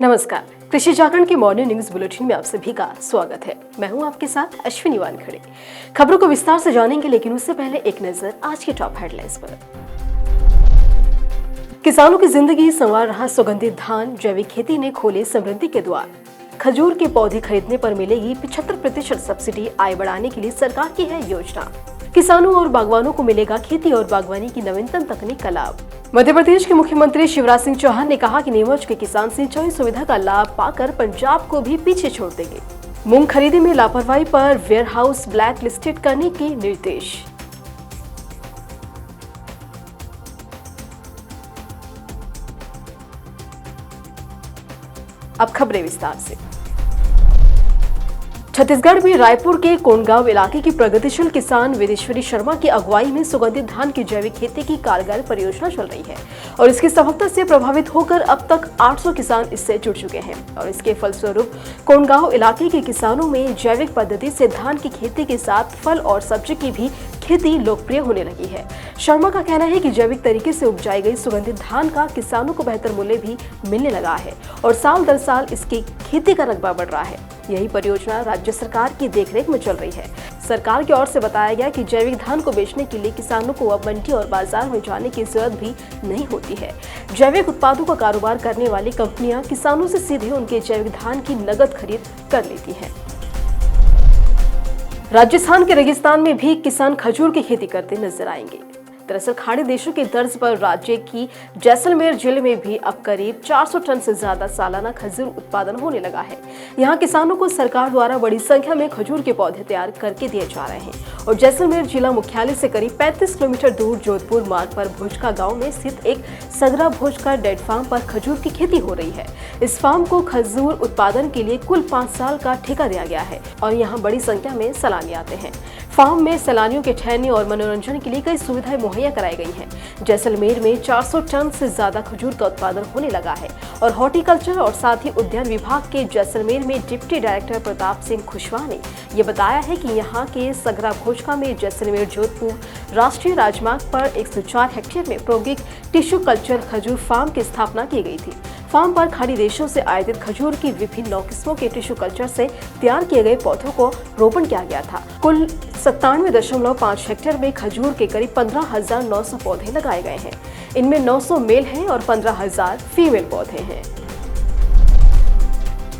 नमस्कार, कृषि जागरण की मॉर्निंग न्यूज बुलेटिन में आप सभी का स्वागत है। मैं हूं आपके साथ अश्विनी वानखड़े। खबरों को विस्तार से जानेंगे, लेकिन उससे पहले एक नजर आज की टॉप हेडलाइंस पर। किसानों की जिंदगी संवार रहा सुगंधित धान, जैविक खेती ने खोले समृद्धि के द्वार। खजूर के पौधे खरीदने पर मिलेगी 75% सब्सिडी। आय बढ़ाने के लिए सरकार की है योजना। किसानों और बागवानों को मिलेगा खेती और बागवानी की नवीनतम तकनीक का लाभ। मध्य प्रदेश के मुख्यमंत्री शिवराज सिंह चौहान ने कहा कि नीमच के किसान सिंचाई सुविधा का लाभ पाकर पंजाब को भी पीछे छोड़ देंगे। मूंग खरीदी में लापरवाही पर वेयर हाउस ब्लैक लिस्टेड करने के निर्देश। अब खबरें विस्तार से। छत्तीसगढ़ में रायपुर के कोंडगांव इलाके की प्रगतिशील किसान वेदेश्वरी शर्मा की अगुवाई में सुगंधित धान की जैविक खेती की कारगर परियोजना चल रही है और इसकी सफलता से प्रभावित होकर अब तक 800 किसान इससे जुड़ चुके हैं और इसके फलस्वरूप कोंडगांव इलाके के किसानों में जैविक पद्धति से धान की खेती के साथ फल और सब्जी की भी खेती लोकप्रिय होने लगी है। शर्मा का कहना है कि जैविक तरीके से उपजाई गई सुगंधित धान का किसानों को बेहतर मूल्य भी मिलने लगा है और साल दर साल इसकी खेती का रकबा बढ़ रहा है। यही परियोजना राज्य सरकार की देखरेख में चल रही है। सरकार की ओर से बताया गया कि जैविक धान को बेचने के लिए किसानों को अब मंडी और बाजार में जाने की जरूरत भी नहीं होती है। जैविक उत्पादों का कारोबार करने वाली कंपनियां किसानों से सीधे उनके जैविक धान की नकद खरीद कर लेती हैं। राजस्थान के रेगिस्तान में भी किसान खजूर की खेती करते नजर आएंगे। दरअसल खाड़ी देशों की तर्ज पर राज्य की जैसलमेर जिले में भी अब करीब 400 टन से ज्यादा सालाना खजूर उत्पादन होने लगा है। यहाँ किसानों को सरकार द्वारा बड़ी संख्या में खजूर के पौधे तैयार करके दिए जा रहे हैं और जैसलमेर जिला मुख्यालय से करीब 35 किलोमीटर दूर जोधपुर मार्ग पर भोजका गांव में स्थित एक सगरा भोजका डेयरी फार्म पर खजूर की खेती हो रही है। इस फार्म को खजूर उत्पादन के लिए कुल 5 साल का ठेका दिया गया है और यहाँ बड़ी संख्या में सैलानी आते हैं। फार्म में सैलानियों के ठहरने और मनोरंजन के लिए कई सुविधाएं मुहैया कराई गई हैं। जैसलमेर में 400 टन से ज्यादा खजूर का उत्पादन होने लगा है और हॉर्टिकल्चर और साथ ही उद्यान विभाग के जैसलमेर में डिप्टी डायरेक्टर प्रताप सिंह खुशवाह ने ये बताया है कि यहाँ के सगरा भोजका में जैसलमेर जोधपुर राष्ट्रीय राजमार्ग पर 104 हेक्टेयर में प्रोगिक टिश्यू कल्चर खजूर फार्म की स्थापना की गई थी। फार्म पर खाड़ी देशों से आयातित खजूर की विभिन्न 9 किस्मों के टिश्यू कल्चर से तैयार किए गए पौधों को रोपण किया गया था। कुल 97.5 हेक्टेयर में खजूर के करीब 15,900 पौधे लगाए गए हैं। इनमें 900 मेल हैं और 15,000 फीमेल पौधे हैं।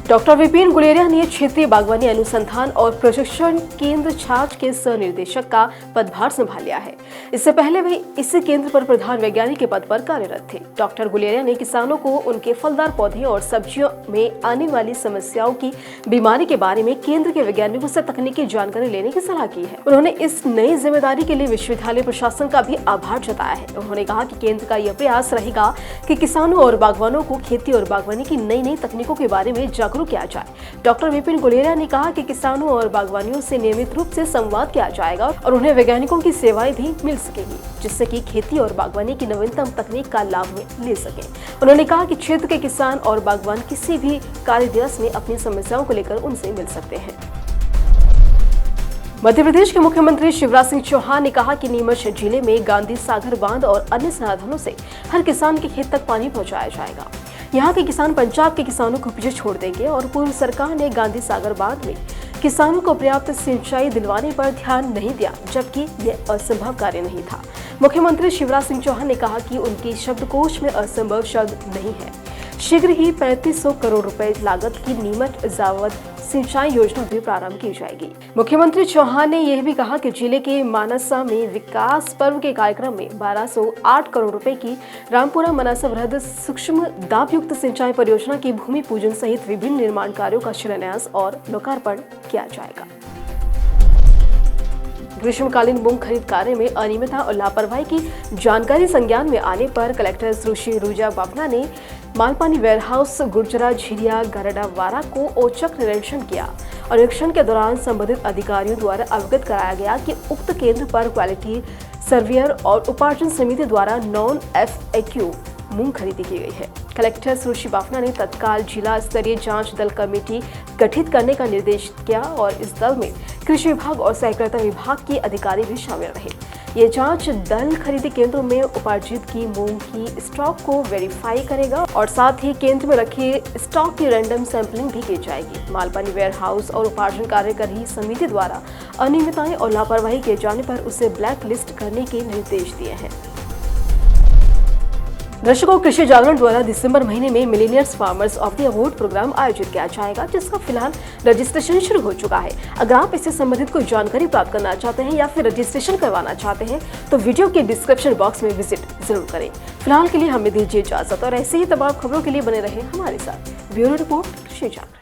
डॉक्टर विपिन गुलेरिया ने क्षेत्रीय बागवानी अनुसंधान और प्रशिक्षण केंद्र छाछ के सह निदेशक का पदभार संभाल लिया है। इससे पहले वे इसी केंद्र पर प्रधान वैज्ञानिक के पद पर कार्यरत थे। डॉक्टर गुलेरिया ने किसानों को उनके फलदार पौधे और सब्जियों में आने वाली समस्याओं की बीमारी के बारे में केंद्र के वैज्ञानिकों से तकनीकी जानकारी लेने की सलाह की है। उन्होंने इस नई जिम्मेदारी के लिए विश्वविद्यालय प्रशासन का भी आभार जताया है। उन्होंने कहा कि केंद्र का यह प्रयास रहेगा कि किसानों और बागवानों को खेती और बागवानी की नई तकनीकों के बारे में जागरूक किया जाए। डॉक्टर विपिन गुलेरिया ने कहा कि किसानों और बागवानियों से नियमित रूप से संवाद किया जाएगा और उन्हें वैज्ञानिकों की सेवाएं भी मिल सकेगी, जिससे कि खेती और बागवानी की नवीनतम तकनीक का लाभ ले सके। उन्होंने कहा कि क्षेत्र के किसान और बागवान किसी भी कार्य दिवस में अपनी समस्याओं को लेकर उनसे मिल सकते हैं। मध्य प्रदेश के मुख्यमंत्री शिवराज सिंह चौहान ने कहा कि नीमच जिले में गांधी सागर बांध और अन्य संसाधनों से हर किसान के खेत तक पानी पहुंचाया जाएगा। यहाँ के किसान पंजाब के किसानों को पीछे छोड़ देंगे और पूर्व सरकार ने गांधी सागर बांध में किसानों को पर्याप्त सिंचाई दिलवाने पर ध्यान नहीं दिया, जबकि यह असंभव कार्य नहीं था। मुख्यमंत्री शिवराज सिंह चौहान ने कहा कि उनके शब्दकोश में असंभव शब्द नहीं है। शीघ्र ही 3500 करोड़ रुपए लागत की नीमच जावद सिंचाई योजना भी प्रारंभ की जाएगी। मुख्यमंत्री चौहान ने यह भी कहा कि जिले के मानसा में विकास पर्व के कार्यक्रम में 1208 करोड़ रुपए की रामपुरा मनासा वृहद सूक्ष्म दाबयुक्त सिंचाई परियोजना की भूमि पूजन सहित विभिन्न निर्माण कार्यों का शिलान्यास और लोकार्पण किया जाएगा। ग्रीष्मकालीन मूंग खरीद कार्य में अनियमितता और लापरवाही की जानकारी संज्ञान में आने पर कलेक्टर सुश्री रुजा बाफना ने मालपानी वेयरहाउस गुर्जरा झिरिया गरडावारा को औचक निरीक्षण किया और निरीक्षण के दौरान संबंधित अधिकारियों द्वारा अवगत कराया गया कि उक्त केंद्र पर क्वालिटी सर्वेयर और उपार्जन समिति द्वारा नॉन FAQ मूंग खरीदी की गई है। कलेक्टर सुश्री बाफना ने तत्काल जिला स्तरीय जांच दल कमेटी गठित करने का निर्देश किया और इस दल में कृषि विभाग और सहकारिता विभाग के अधिकारी भी शामिल रहे। ये जांच दल खरीदी केंद्रों में उपार्जित की मूंग की स्टॉक को वेरीफाई करेगा और साथ ही केंद्र में रखे स्टॉक की रैंडम सैंपलिंग भी की जाएगी। मालपानी वेयर हाउस और उपार्जन कार्य कर रही समिति द्वारा अनियमितताएं और लापरवाही किए जाने पर उसे ब्लैक लिस्ट करने के निर्देश दिए हैं। दर्शकों, कृषि जागरण द्वारा दिसंबर महीने में millionaires farmers of the award program आयोजित किया जाएगा, जिसका फिलहाल रजिस्ट्रेशन शुरू हो चुका है। अगर आप इससे संबंधित कोई जानकारी प्राप्त करना चाहते हैं या फिर रजिस्ट्रेशन करवाना चाहते हैं तो वीडियो के डिस्क्रिप्शन बॉक्स में विजिट जरूर करें। फिलहाल के लिए हमें दीजिए इजाजत और ऐसे ही तमाम खबरों के लिए बने रहे हमारे साथ। ब्यूरो रिपोर्ट, कृषि जागरण।